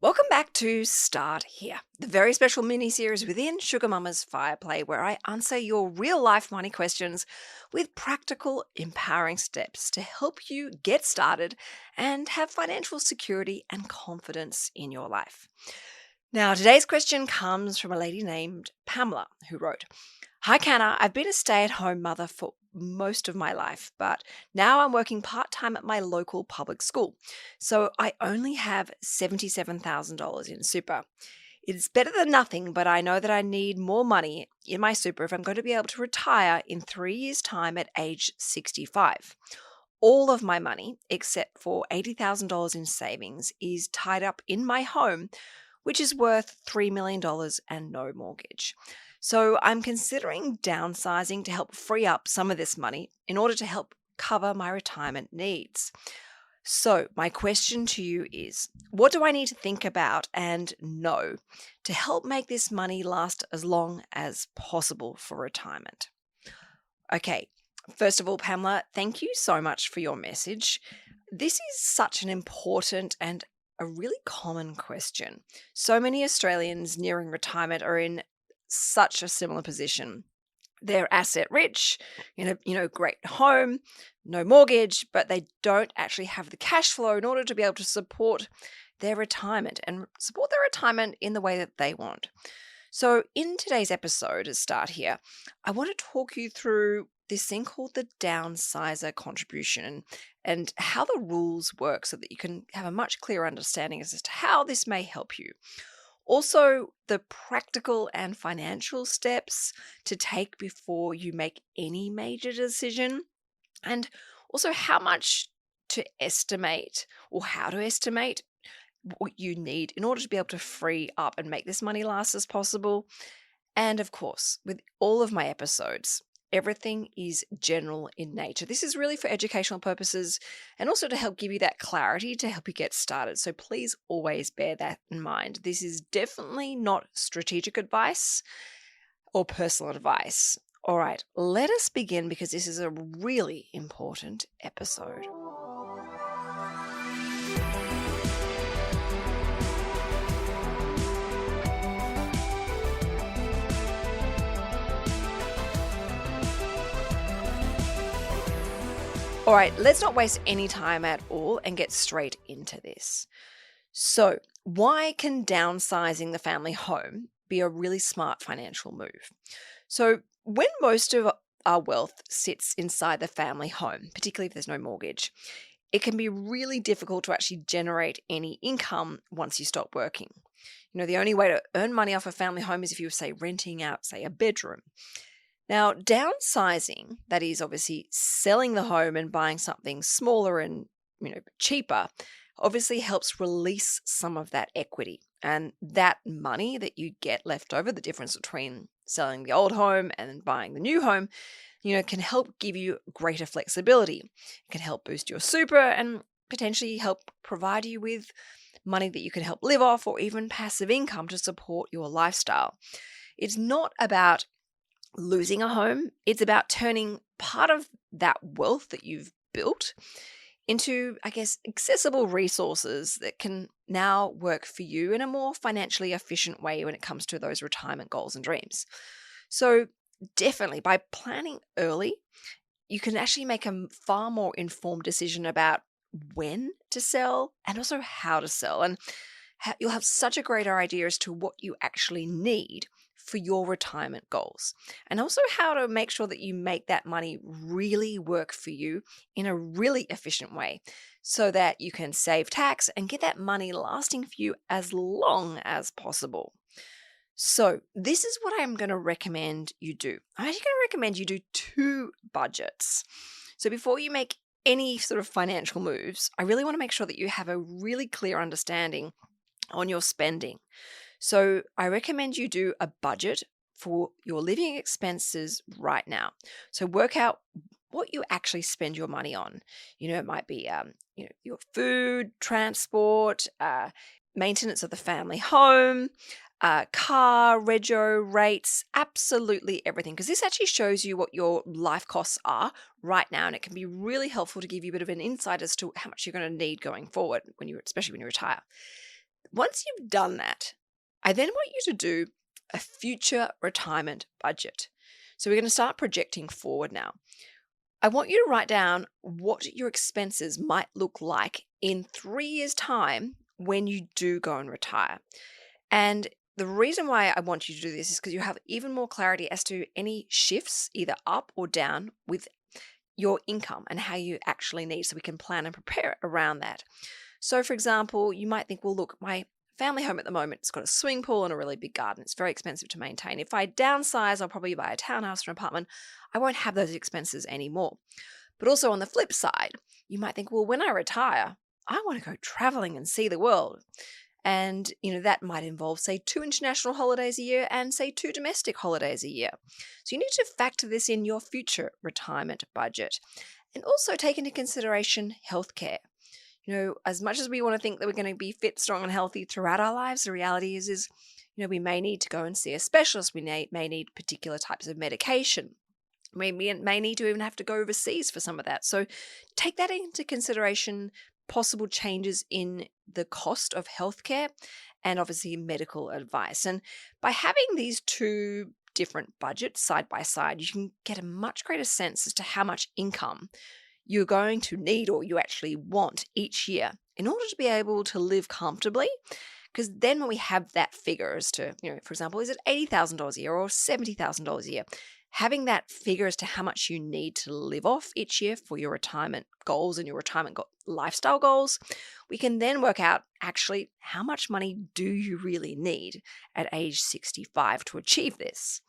Welcome back to Start Here, the very special mini-series within Sugar Mama's Fire Play, where I answer your real-life money questions with practical, empowering steps to help you get started and have financial security and confidence in your life. Now, today's question comes from a lady named Pamela, who wrote, "Hi, Canna. I've been a stay-at-home mother for most of my life, but now I'm working part-time at my local public school. So I only have $77,000 in super. It's better than nothing, but I know that I need more money in my super if I'm going to be able to retire in 3 years' time at age 65. All of my money, except for $80,000 in savings, is tied up in my home, which is worth $3 million and no mortgage. So I'm considering downsizing to help free up some of this money in order to help cover my retirement needs. So, my question to you is, what do I need to think about and know to help make this money last as long as possible for retirement?" Okay, first of all, Pamela, thank you so much for your message. This is such an important and a really common question. So many Australians nearing retirement are in such a similar position. They're asset rich, great home, no mortgage, but they don't actually have the cash flow in order to be able to support their retirement and support their retirement in the way that they want. So, in today's episode, to start here, I want to talk you through this thing called the Downsizer Contribution and how the rules work so that you can have a much clearer understanding as to how this may help you. Also, the practical and financial steps to take before you make any major decision, and also how much to estimate or how to estimate what you need in order to be able to free up and make this money last as possible. And of course, with all of my episodes, everything is general in nature. This is really for educational purposes and also to help give you that clarity to help you get started. So please always bear that in mind. This is definitely not strategic advice or personal advice. All right, let us begin because this is a really important episode. All right, let's not waste any time at all and get straight into this. So, why can downsizing the family home be a really smart financial move? So, when most of our wealth sits inside the family home, particularly if there's no mortgage, it can be really difficult to actually generate any income once you stop working. The only way to earn money off a family home is if you were, say, renting out, say, a bedroom. Now, downsizing, that is obviously selling the home and buying something smaller and cheaper, obviously helps release some of that equity. And that money that you get left over, the difference between selling the old home and buying the new home, can help give you greater flexibility. It can help boost your super and potentially help provide you with money that you can help live off or even passive income to support your lifestyle. It's not about losing a home. It's about turning part of that wealth that you've built into, accessible resources that can now work for you in a more financially efficient way when it comes to those retirement goals and dreams. So definitely by planning early, you can actually make a far more informed decision about when to sell and also how to sell. And you'll have such a greater idea as to what you actually need for your retirement goals, and also how to make sure that you make that money really work for you in a really efficient way so that you can save tax and get that money lasting for you as long as possible. So this is what I'm going to recommend you do. I'm actually going to recommend you do 2 budgets. So before you make any sort of financial moves, I really want to make sure that you have a really clear understanding on your spending. So I recommend you do a budget for your living expenses right now. So work out what you actually spend your money on. It might be your food, transport, maintenance of the family home, car, rego, rates, absolutely everything. Because this actually shows you what your life costs are right now, and it can be really helpful to give you a bit of an insight as to how much you're going to need going forward especially when you retire. Once you've done that, I then want you to do a future retirement budget. So we're going to start projecting forward now. I want you to write down what your expenses might look like in 3 years' time when you do go and retire. And the reason why I want you to do this is because you have even more clarity as to any shifts, either up or down, with your income and how you actually need, so we can plan and prepare around that. So, for example, you might think, well, look, my family home at the moment, it's got a swimming pool and a really big garden. It's very expensive to maintain. If I downsize, I'll probably buy a townhouse or an apartment. I won't have those expenses anymore. But also on the flip side, you might think, well, when I retire, I want to go traveling and see the world. And, that might involve, say, 2 international holidays a year and, say, 2 domestic holidays a year. So you need to factor this in your future retirement budget. And also take into consideration healthcare. As much as we want to think that we're going to be fit, strong, and healthy throughout our lives, the reality is we may need to go and see a specialist. We may need particular types of medication. We may need to even have to go overseas for some of that. So take that into consideration, possible changes in the cost of healthcare and obviously medical advice. And by having these two different budgets side by side, you can get a much greater sense as to how much income you're going to need or you actually want each year in order to be able to live comfortably. Because then when we have that figure as to, for example, is it $80,000 a year or $70,000 a year? Having that figure as to how much you need to live off each year for your retirement goals and your retirement lifestyle goals, we can then work out actually how much money do you really need at age 65 to achieve this.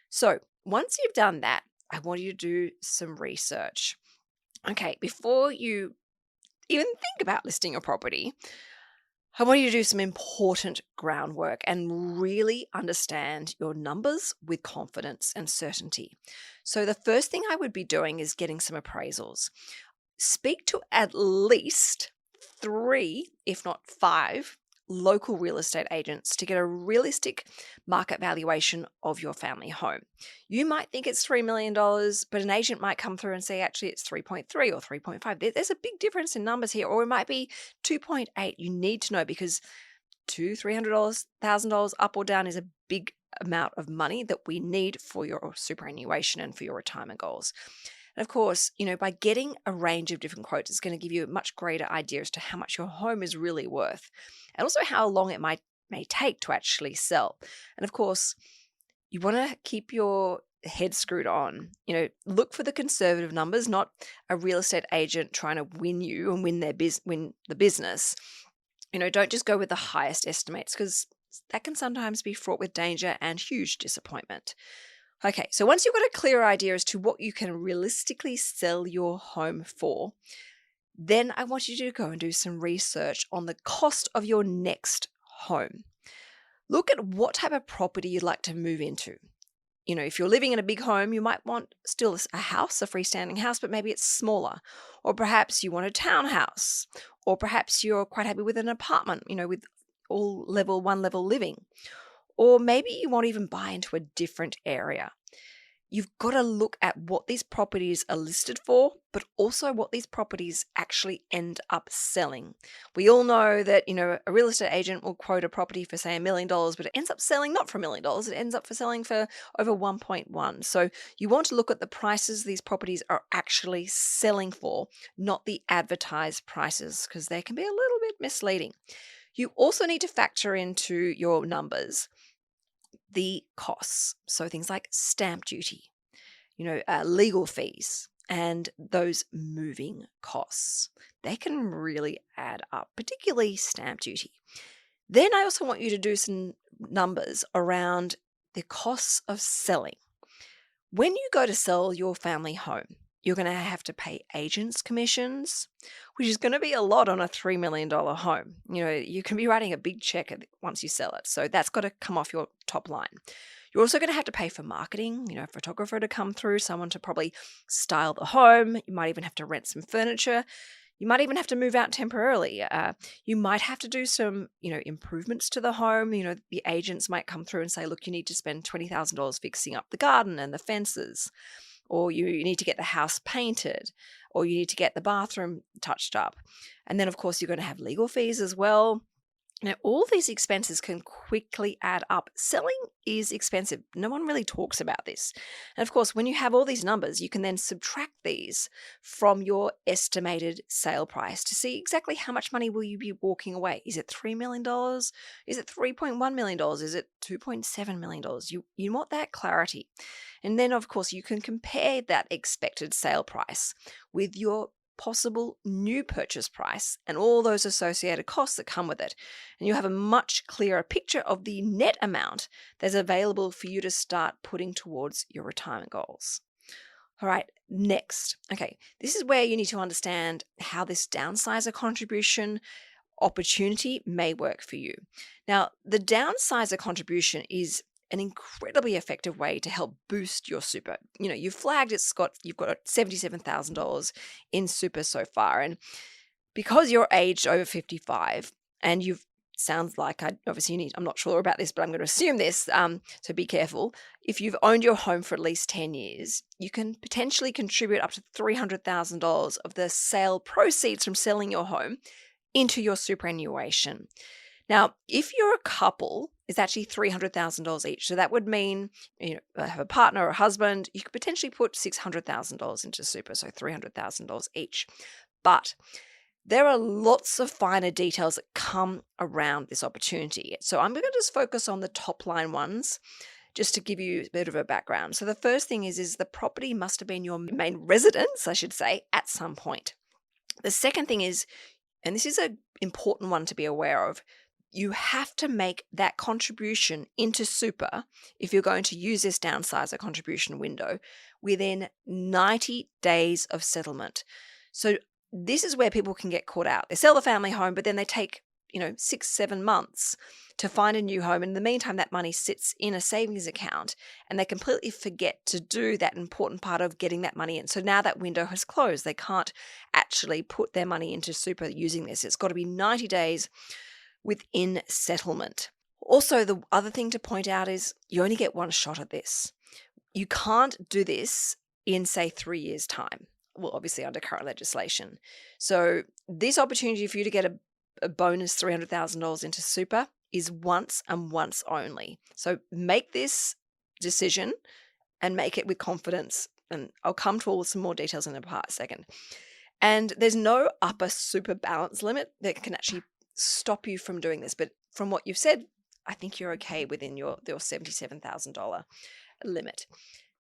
So once you've done that, I want you to do some research. Okay, before you even think about listing a property, I want you to do some important groundwork and really understand your numbers with confidence and certainty. So the first thing I would be doing is getting some appraisals. Speak to at least 3, if not 5, local real estate agents to get a realistic market valuation of your family home. You might think it's $3 million, but an agent might come through and say, actually, it's 3.3 or 3.5. There's a big difference in numbers here, or it might be 2.8. You need to know because $200,000, $300,000 up or down is a big amount of money that we need for your superannuation and for your retirement goals. And of course, by getting a range of different quotes, it's going to give you a much greater idea as to how much your home is really worth and also how long it may take to actually sell. And of course, you want to keep your head screwed on. Look for the conservative numbers, not a real estate agent trying to win you and win the business. Don't just go with the highest estimates because that can sometimes be fraught with danger and huge disappointment. Okay, so once you've got a clear idea as to what you can realistically sell your home for, then I want you to go and do some research on the cost of your next home. Look at what type of property you'd like to move into. If you're living in a big home, you might want still a house, a freestanding house, but maybe it's smaller. Or perhaps you want a townhouse. Or perhaps you're quite happy with an apartment, with all one level living. Or maybe you won't even buy into a different area. You've got to look at what these properties are listed for, but also what these properties actually end up selling. We all know that, a real estate agent will quote a property for, say, $1 million, but it ends up selling not for $1 million. It ends up for selling for over 1.1. So you want to look at the prices these properties are actually selling for, not the advertised prices, because they can be a little bit misleading. You also need to factor into your numbers the costs. So things like stamp duty, legal fees, and those moving costs. They can really add up, particularly stamp duty. Then I also want you to do some numbers around the costs of selling. When you go to sell your family home, you're going to have to pay agents' commissions, which is going to be a lot on a $3 million home. You can be writing a big check once you sell it. So that's got to come off your top line. You're also going to have to pay for marketing, a photographer to come through, someone to probably style the home. You might even have to rent some furniture. You might even have to move out temporarily. You might have to do some, improvements to the home. The agents might come through and say, look, you need to spend $20,000 fixing up the garden and the fences. Or you need to get the house painted, or you need to get the bathroom touched up. And then, of course, you're going to have legal fees as well. Now, all these expenses can quickly add up. Selling is expensive. No one really talks about this. And of course, when you have all these numbers, you can then subtract these from your estimated sale price to see exactly how much money will you be walking away. Is it $3 million? Is it $3.1 million? Is it $2.7 million? You want that clarity. And then, of course, you can compare that expected sale price with your possible new purchase price and all those associated costs that come with it. And you have a much clearer picture of the net amount that's available for you to start putting towards your retirement goals. All right, next. Okay, this is where you need to understand how this downsizer contribution opportunity may work for you. Now, the downsizer contribution is an incredibly effective way to help boost your super. You've flagged you've got $77,000 in super so far. And because you're aged over 55 and sounds like I'm not sure about this, but I'm going to assume this. So be careful. If you've owned your home for at least 10 years, you can potentially contribute up to $300,000 of the sale proceeds from selling your home into your superannuation. Now, if you're a couple, it's actually $300,000 each. So that would mean, have a partner or a husband, you could potentially put $600,000 into super, so $300,000 each. But there are lots of finer details that come around this opportunity. So I'm going to just focus on the top line ones just to give you a bit of a background. So the first thing is the property must have been your main residence, I should say, at some point. The second thing is, and this is an important one to be aware of, you have to make that contribution into super if you're going to use this downsizer contribution window within 90 days of settlement. So this is where people can get caught out. They sell the family home, but then they take 6-7 months to find a new home. In the meantime, that money sits in a savings account and they completely forget to do that important part of getting that money in. So now that window has closed. They can't actually put their money into super using this. It's got to be 90 days within settlement. Also, the other thing to point out is you only get one shot at this. You can't do this in, say, 3 years' time. Well, obviously under current legislation. So this opportunity for you to get a bonus $300,000 into super is once and once only. So make this decision and make it with confidence. And I'll come to some more details in a second. And there's no upper super balance limit that can actually stop you from doing this. But from what you've said, I think you're okay within your $77,000 limit.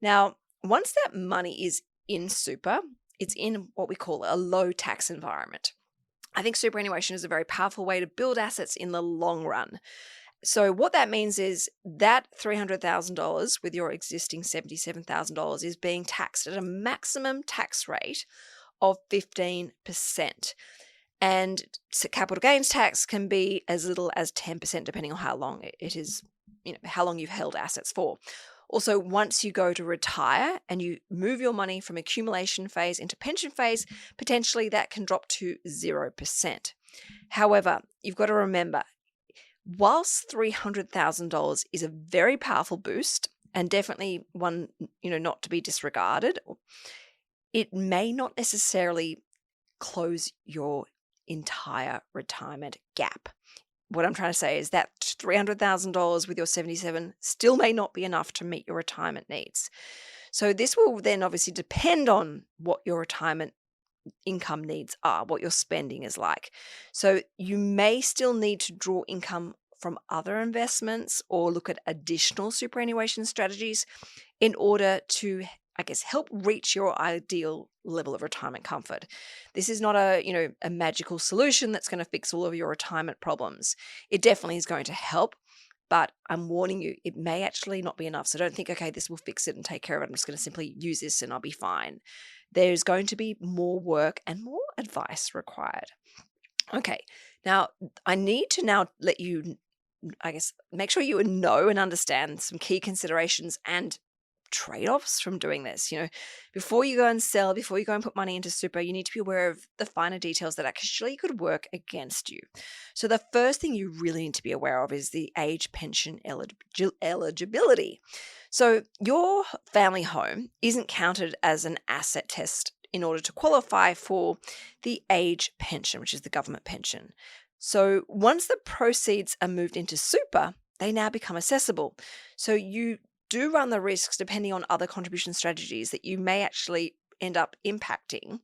Now, once that money is in super, it's in what we call a low tax environment. I think superannuation is a very powerful way to build assets in the long run. So what that means is that $300,000 with your existing $77,000 is being taxed at a maximum tax rate of 15%. And capital gains tax can be as little as 10% depending on how long it is, how long you've held assets for. Also, once you go to retire and you move your money from accumulation phase into pension phase, potentially that can drop to 0%. However, you've got to remember, whilst $300,000 is a very powerful boost and definitely one, not to be disregarded, it may not necessarily close your entire retirement gap. What I'm trying to say is that $300,000 with your 77 still may not be enough to meet your retirement needs. So this will then obviously depend on what your retirement income needs are, what your spending is like. So you may still need to draw income from other investments or look at additional superannuation strategies in order to, help reach your ideal level of retirement comfort. This is not a magical solution that's going to fix all of your retirement problems. It definitely is going to help, but I'm warning you, it may actually not be enough. So don't think, okay, this will fix it and take care of it. I'm just going to simply use this and I'll be fine. There's going to be more work and more advice required. Okay, now I need to now let you, make sure you know and understand some key considerations and trade-offs from doing this. Before you go and sell, before you go and put money into super, you need to be aware of the finer details that actually could work against you. So the first thing you really need to be aware of is the age pension eligibility. So your family home isn't counted as an asset test in order to qualify for the age pension, which is the government pension. So once the proceeds are moved into super, they now become assessable. So you do run the risks, depending on other contribution strategies, that you may actually end up impacting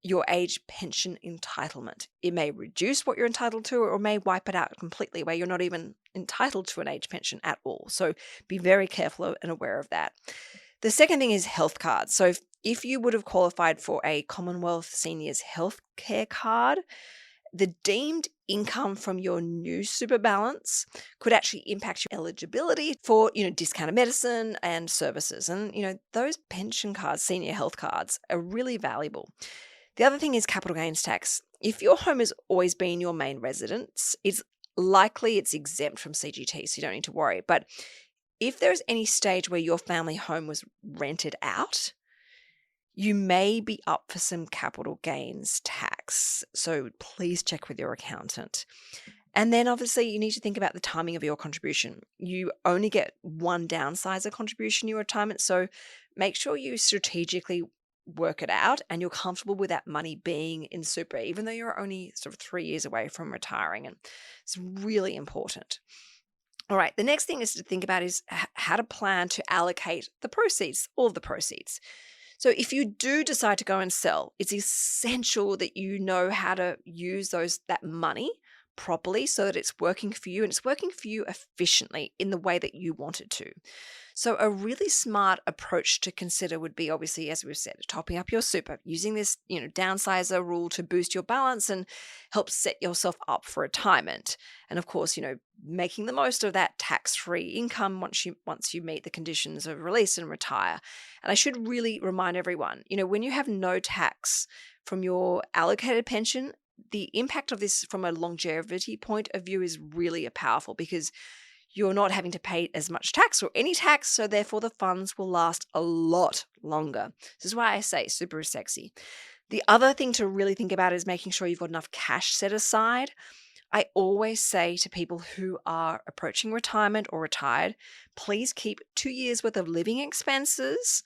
your age pension entitlement. It may reduce what you're entitled to or may wipe it out completely where you're not even entitled to an age pension at all. So be very careful and aware of that. The second thing is health cards. So if you would have qualified for a Commonwealth Seniors Health Care card, the deemed income from your new super balance could actually impact your eligibility for, discounted medicine and services. And, those pension cards, senior health cards, are really valuable. The other thing is capital gains tax. If your home has always been your main residence, it's likely it's exempt from CGT, so you don't need to worry. But if there's any stage where your family home was rented out, you may be up for some capital gains tax. So please check with your accountant. And then obviously you need to think about the timing of your contribution. You only get one downsizer contribution in your retirement. So make sure you strategically work it out and you're comfortable with that money being in super, even though you're only sort of 3 years away from retiring. And it's really important. All right, the next thing is to think about is how to plan to allocate the proceeds, all of the proceeds. So if you do decide to go and sell, it's essential that you know how to use that money properly so that it's working for you and it's working for you efficiently in the way that you want it to. So a really smart approach to consider would be, obviously, as we've said, topping up your super, using this, downsizer rule to boost your balance and help set yourself up for retirement. And of course, making the most of that tax-free income once you meet the conditions of release and retire. And I should really remind everyone, when you have no tax from your allocated pension, the impact of this from a longevity point of view is really powerful because you're not having to pay as much tax or any tax, so therefore the funds will last a lot longer. This is why I say super is sexy. The other thing to really think about is making sure you've got enough cash set aside. I always say to people who are approaching retirement or retired, please keep 2 years worth of living expenses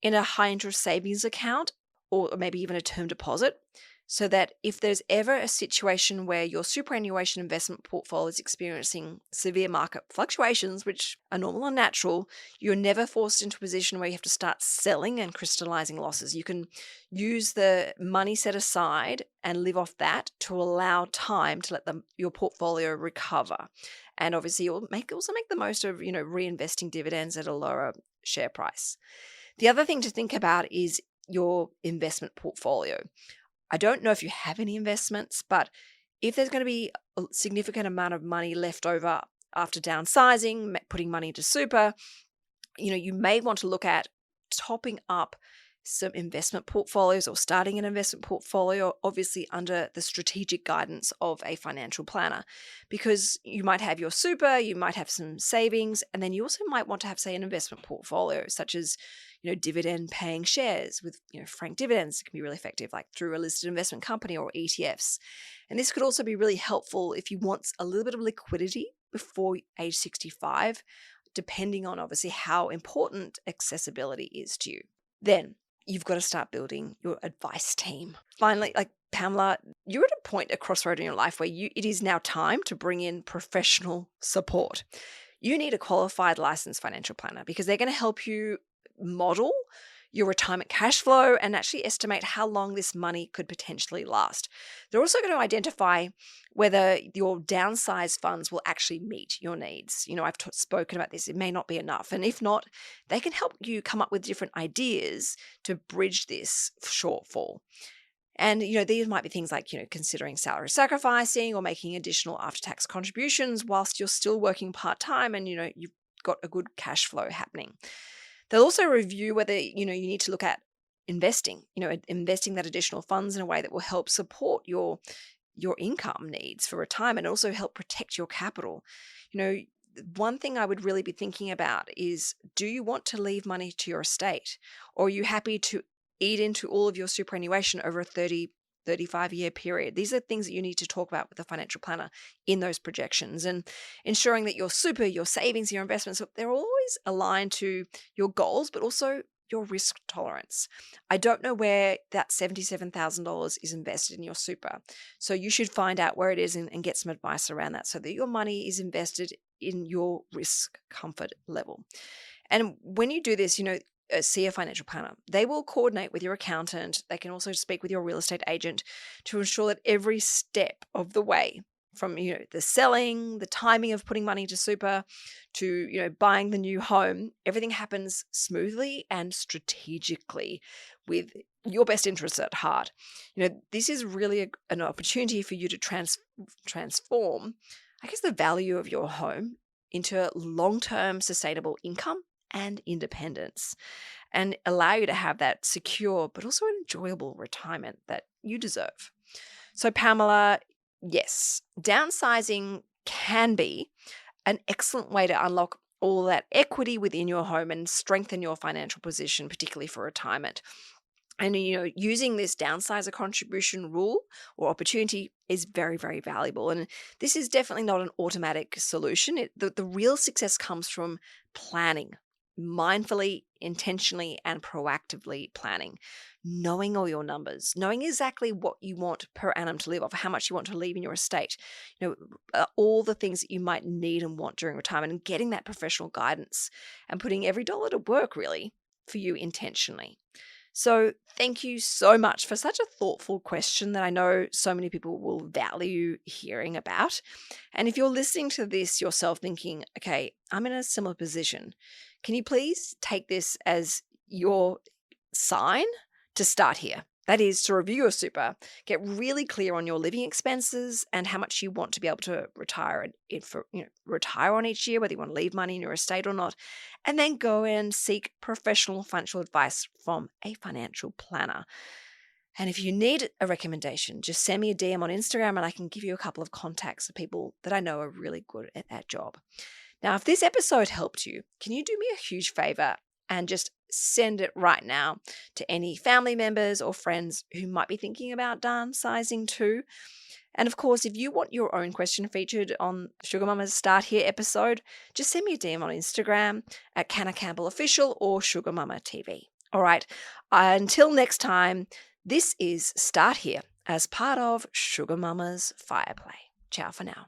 in a high interest savings account or maybe even a term deposit, so that if there's ever a situation where your superannuation investment portfolio is experiencing severe market fluctuations, which are normal and natural, you're never forced into a position where you have to start selling and crystallizing losses. You can use the money set aside and live off that to allow time to let your portfolio recover. And obviously you'll also make the most of, reinvesting dividends at a lower share price. The other thing to think about is your investment portfolio. I don't know if you have any investments, but if there's going to be a significant amount of money left over after downsizing, putting money into super, you may want to look at topping up some investment portfolios or starting an investment portfolio, obviously under the strategic guidance of a financial planner, because you might have your super, you might have some savings, and then you also might want to have, say, an investment portfolio, such as, dividend paying shares with, franked dividends. It can be really effective, like through a listed investment company or ETFs. And this could also be really helpful if you want a little bit of liquidity before age 65, depending on obviously how important accessibility is to you. Then you've got to start building your advice team. Finally, like Pamela, you're at a point, a crossroad in your life where it is now time to bring in professional support. You need a qualified licensed financial planner because they're going to help you model your retirement cash flow and actually estimate how long this money could potentially last. They're also going to identify whether your downsized funds will actually meet your needs. I've spoken about this. It may not be enough. And if not, they can help you come up with different ideas to bridge this shortfall. And, these might be things like, considering salary sacrificing or making additional after-tax contributions whilst you're still working part-time and, you've got a good cash flow happening. They'll also review whether, you need to look at investing that additional funds in a way that will help support your income needs for retirement and also help protect your capital. One thing I would really be thinking about is, do you want to leave money to your estate, or are you happy to eat into all of your superannuation over a 35-year period? These are things that you need to talk about with a financial planner in those projections, and ensuring that your super, your savings, your investments, they're always aligned to your goals, but also your risk tolerance. I don't know where that $77,000 is invested in your super. So you should find out where it is and get some advice around that so that your money is invested in your risk comfort level. And when you do this, see a financial planner. They will coordinate with your accountant. They can also speak with your real estate agent to ensure that every step of the way, from the selling, the timing of putting money to super, to buying the new home, everything happens smoothly and strategically with your best interests at heart. This is really an opportunity for you to transform, I guess, the value of your home into long-term sustainable income and independence, and allow you to have that secure but also enjoyable retirement that you deserve. So, Pamela, yes, downsizing can be an excellent way to unlock all that equity within your home and strengthen your financial position, particularly for retirement. And, using this downsizer contribution rule or opportunity is very, very valuable. And this is definitely not an automatic solution. The real success comes from planning, mindfully, intentionally, and proactively planning, knowing all your numbers, knowing exactly what you want per annum to live off, how much you want to leave in your estate, all the things that you might need and want during retirement, and getting that professional guidance and putting every dollar to work really for you intentionally. So thank you so much for such a thoughtful question that I know so many people will value hearing about. And if you're listening to this yourself thinking, okay, I'm in a similar position, can you please take this as your sign to start here? That is to review your super, get really clear on your living expenses and how much you want to be able to retire retire on each year, whether you want to leave money in your estate or not, and then go and seek professional financial advice from a financial planner. And if you need a recommendation, just send me a DM on Instagram and I can give you a couple of contacts of people that I know are really good at that job. Now, if this episode helped you, can you do me a huge favor and just send it right now to any family members or friends who might be thinking about downsizing too? And of course, if you want your own question featured on Sugar Mama's Start Here episode, just send me a DM on Instagram at Canna Campbell Official or Sugar Mama TV. All right, until next time, this is Start Here as part of Sugar Mama's Fireplay. Ciao for now.